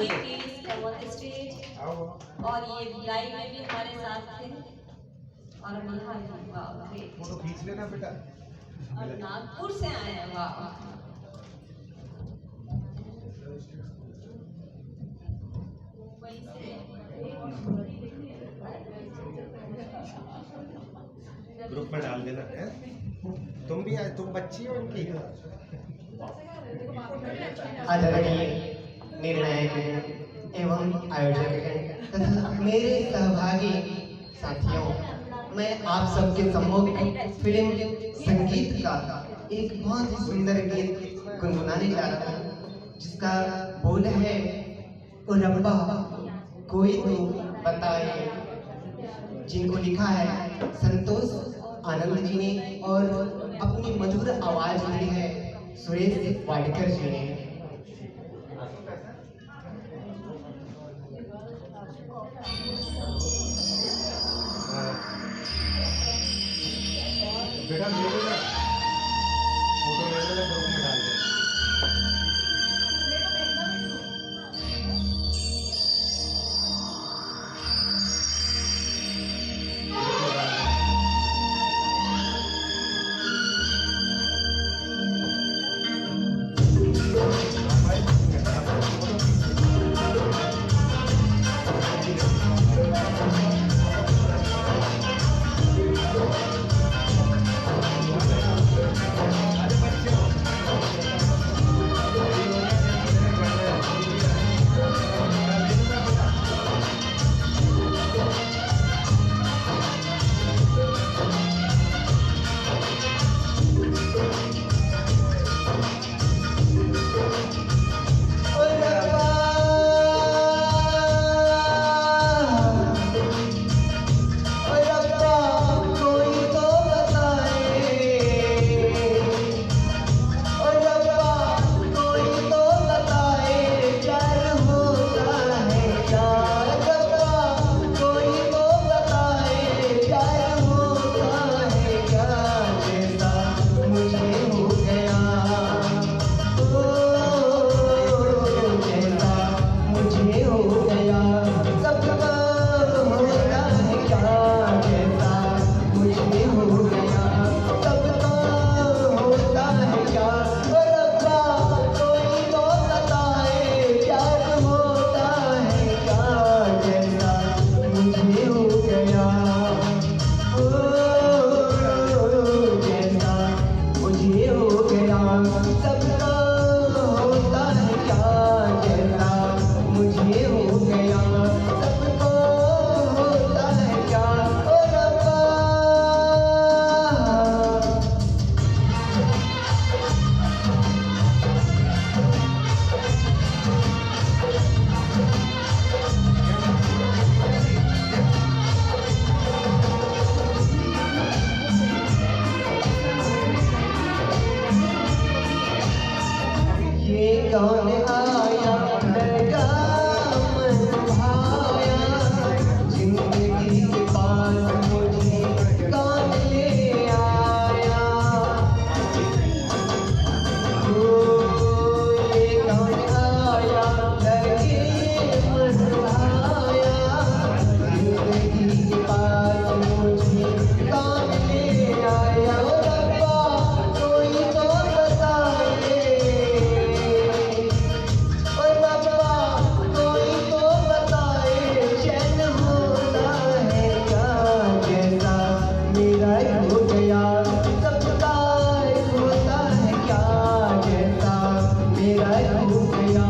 Ji please come on the stage. और ये live में भी हमारे साथ थे और हम यहाँ वाह ग्रेट। फोटो खींच लेना बेटा। और नागपुर से आए हैं, वाह। ग्रुप में डाल देना है। तुम भी तुम बच्ची हो इनकी। आदरणीय निर्णायक एवं आयोजक तथा मेरे सहभागी साथियों, मैं आप सबके सम्मुख फिल्म संगीत का एक बहुत ही सुंदर गीत गुनगुनाने जा रहा हूँ, जिसका बोल है ओ रब्बा कोई तो बताए, जिनको लिखा है संतोष आनंद जी ने और अपनी मधुर आवाज दी है सुरेश वाडकर जी ने। बेटा ले लेना फोटो, ले लेना ग्रुप में डाल दे। कौन आया लगा मन भाया, जिंदगी के पास मुझे कौन ले आया। ये कौन आया लगे मन भाया, जिंदगी के पास मुझे कौन ले आया। रब्बा कोई तो बताए, हो गया